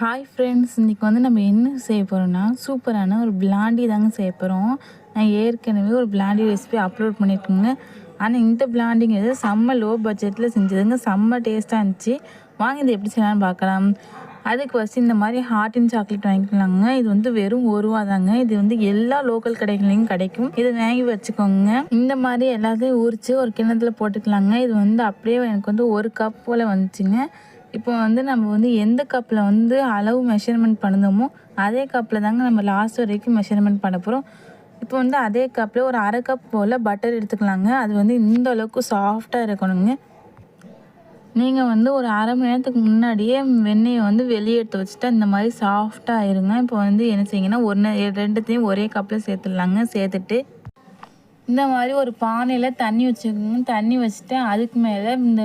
Hi friends, இன்றைக்கி வந்து நம்ம என்ன செய்ய போகிறோம்னா சூப்பரான ஒரு பிளாண்டி தாங்க செய்ய போகிறோம். நான் ஏற்கனவே ஒரு பிளாண்டி ரெசிபி அப்லோட் பண்ணியிருக்கேங்க. ஆனால் இந்த பிளாண்டிங்கிறது செம்ம லோ பட்ஜெட்டில் செஞ்சதுங்க, செம்ம டேஸ்ட்டாக இருந்துச்சு. வாங்க இது எப்படி செய்யலாம்னு பார்க்கலாம். அதுக்கு ஃபஸ்ட்டு இந்த மாதிரி ஹார்டின் சாக்லேட் வாங்கிக்கலாங்க. இது வந்து வெறும் ரூபா தாங்க. இது வந்து எல்லா லோக்கல் கடைகள்லையும் கிடைக்கும். இதை வாங்கி வச்சுக்கோங்க. இந்த மாதிரி எல்லாத்தையும் உரித்து ஒரு கிண்ணத்தில் போட்டுக்கலாங்க. இது வந்து அப்படியே எனக்கு வந்து ஒரு கப் போல் வந்துச்சுங்க. இப்போ வந்து நம்ம வந்து எந்த கப்பில் வந்து அளவு மெஷர்மெண்ட் பண்ணுதோமோ அதே கப்பில் தாங்க நம்ம லாஸ்ட் வரைக்கும் மெஷர்மெண்ட் பண்ண போகிறோம். இப்போ வந்து அதே கப்பில் ஒரு அரை கப் போல் பட்டர் எடுத்துக்கலாங்க. அது வந்து இந்த அளவுக்கு சாஃப்டாக இருக்கணுங்க. நீங்கள் வந்து ஒரு அரை மணி நேரத்துக்கு முன்னாடியே வெண்ணெயை வந்து வெளியே எடுத்து வச்சுட்டா இந்த மாதிரி சாஃப்டாக ஆயிருங்க. இப்போ வந்து என்ன செய்யுங்கன்னா ரெண்டுத்தையும் ஒரே கப்பில் சேர்த்துடலாங்க. சேர்த்துட்டு இந்த மாதிரி ஒரு பானையில் தண்ணி வச்சுக்கோங்க. தண்ணி வச்சுட்டு அதுக்கு மேலே இந்த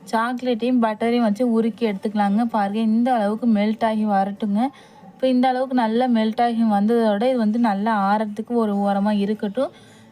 சாக்லேட்டையும் பட்டரையும் வச்சு உருக்கி எடுத்துக்கலாங்க. பாருங்கள், இந்த அளவுக்கு மெல்ட் ஆகி வரட்டுங்க. இப்போ இந்த அளவுக்கு நல்லா மெல்ட் ஆகி வந்ததோட இது வந்து நல்லா ஆறதுக்கு ஒரு ஓரமாக இருக்கட்டும்.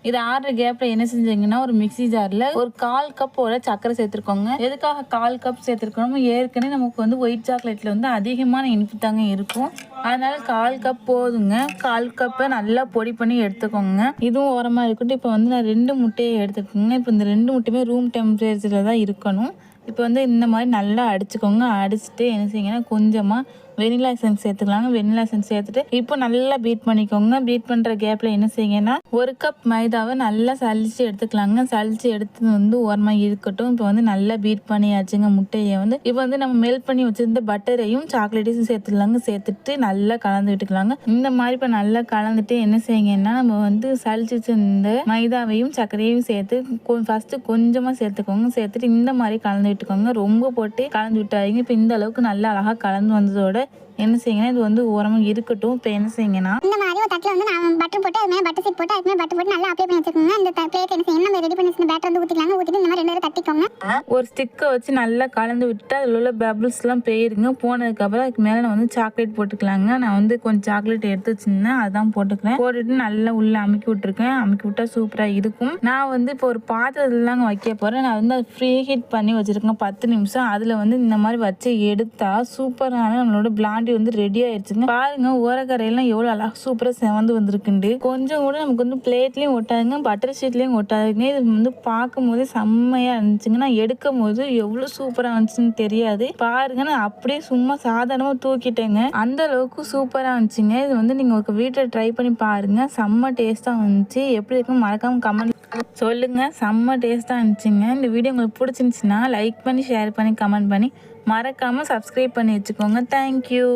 இது ஆடுற கேப்பில் என்ன செஞ்சீங்கன்னா ஒரு மிக்சி ஜாரில் ஒரு 1/4 கப் போல் சர்க்கரை சேர்த்துருக்கோங்க. எதுக்காக 1/4 கப் சேர்த்துருக்கோம்? ஏற்கனவே நமக்கு வந்து ஒயிட் சாக்லேட்டில் வந்து அதிகமான இனிப்பு தாங்க இருக்கும். அதனால் 1/4 கப் போதுங்க. 1/4 கப்பை நல்லா பொடி பண்ணி எடுத்துக்கோங்க. இதுவும் ஓரமாக இருக்கட்டும். இப்போ வந்து நான் 2 முட்டையை எடுத்துக்கோங்க. இப்போ இந்த 2 முட்டையுமே ரூம் டெம்பரேச்சரில் தான் இருக்கணும். இப்போ வந்து இந்த மாதிரி நல்லா அடிச்சுக்கோங்க. அடிச்சுட்டு என்ன செய்யுங்கன்னா கொஞ்சமாக வெனிலா எசன்ஸ் சேர்த்துக்கலாங்க. வெனிலா எசன்ஸ் சேர்த்துட்டு இப்போ நல்லா பீட் பண்ணிக்கோங்க. பீட் பண்ணுற கேப்பில் என்ன செய்யுங்கன்னா 1 கப் மைதாவை நல்லா சலிச்சு எடுத்துக்கலாங்க. சலிச்சு எடுத்து வந்து ஓரமாக இருக்கட்டும். இப்போ வந்து நல்லா பீட் பண்ணியாச்சுங்க முட்டையை வந்து. இப்போ வந்து நம்ம மெல்ட் பண்ணி வச்சுருந்த பட்டரையும் சாக்லேட்டையும் சேர்த்துக்கலாங்க. சேர்த்துட்டு நல்லா கலந்து விட்டுக்கலாங்க. இந்த மாதிரி இப்போ நல்லா கலந்துட்டு என்ன செய்யுங்கன்னா நம்ம வந்து சலிச்சு வச்சிருந்த மைதாவையும் சர்க்கரையும் சேர்த்து ஃபஸ்ட்டு கொஞ்சமாக சேர்த்துக்கோங்க. சேர்த்துட்டு இந்த மாதிரி கலந்து விட்டுக்கோங்க. ரொம்ப போட்டு கலந்து விட்டாதீங்க. இப்போ இந்த அளவுக்கு நல்லா அழகாக கலந்து வந்ததோட என்ன செய்யுங்கன்னா இது வந்து ஓரமாக இருக்கட்டும். இப்போ என்ன செய்யுங்கன்னா இந்த மாதிரி ஒரு தட்டில் வந்து நான் பட்டர் போட்டு அது மேலே பட்டர் சீட் போட்டு அது மேலே பட்டர் போட்டு நல்லா அப்ளை பண்ணி வச்சுக்கோங்க. இந்த பிளேட் என்ன செய்யணும், நம்ம ரெடி பண்ணி வச்சிருந்த பேட்டர் வந்து ஊற்றிக்கலாங்க. ஊற்றிட்டு இந்த மாதிரி 2 தடவை தட்டிக்கோங்க. ஒரு ஸ்டிக்கை வச்சு நல்லா கலந்து விட்டு அதில் உள்ள பபிள்ஸ்லாம் போயிருங்க. போனதுக்கப்புறம் அதுக்கு மேலே நான் வந்து சாக்லேட் போட்டுக்கலாங்க. நான் வந்து கொஞ்சம் சாக்லேட் எடுத்து வச்சுருந்தேன், அதுதான் போட்டுக்கிறேன். போட்டுட்டு நல்லா உள்ளே அமுக்கி விட்ருக்கேன். அமுக்கி விட்டால் சூப்பராக இருக்கும். நான் வந்து இப்போ ஒரு பாத்திரத்துலலாம் வைக்க போகிறேன். நான் வந்து அதை ஃப்ரீ ஹீட் பண்ணி வச்சுருக்கேன் 10 நிமிஷம். அதில் வந்து இந்த மாதிரி வச்சு எடுத்தால் சூப்பரான நம்மளோட பிளாண்டி வந்து ரெடி ஆயிடுச்சுங்க. பாருங்க, ஓரக்கரையெல்லாம் எவ்வளோ அழகாக சூப்பராக செவந்து வந்திருக்குண்டு. கொஞ்சம் கூட நமக்கு வந்து பிளேட்லேயும் ஒட்டாதுங்க, பட்டர் ஷீட்லேயும் ஒட்டாதுங்க. இது வந்து பார்க்கும் போதே செம்மையாக இருந்துச்சுங்க. நான் எடுக்கும் போது எவ்வளோ சூப்பராக இருந்துச்சுன்னு தெரியாது. பாருங்க, நான் அப்படியே சும்மா சாதாரணமாக தூக்கிட்டேங்க. அந்த அளவுக்கு சூப்பராக இருந்துச்சுங்க. இது வந்து நீங்கள் ஒரு வீட்டில் ட்ரை பண்ணி பாருங்க. செம்ம டேஸ்ட்டாக வந்துச்சு. எப்படி இருக்குன்னு மறக்காம கமெண்ட் சொல்லுங்க. செம்ம டேஸ்ட்டாக இருந்துச்சுங்க. இந்த வீடியோ உங்களுக்கு பிடிச்சிருந்துச்சுன்னா லைக் பண்ணி ஷேர் பண்ணி கமெண்ட் பண்ணி மறக்காமல் சப்ஸ்கிரைப் பண்ணி வச்சுக்கோங்க. தேங்க்யூ.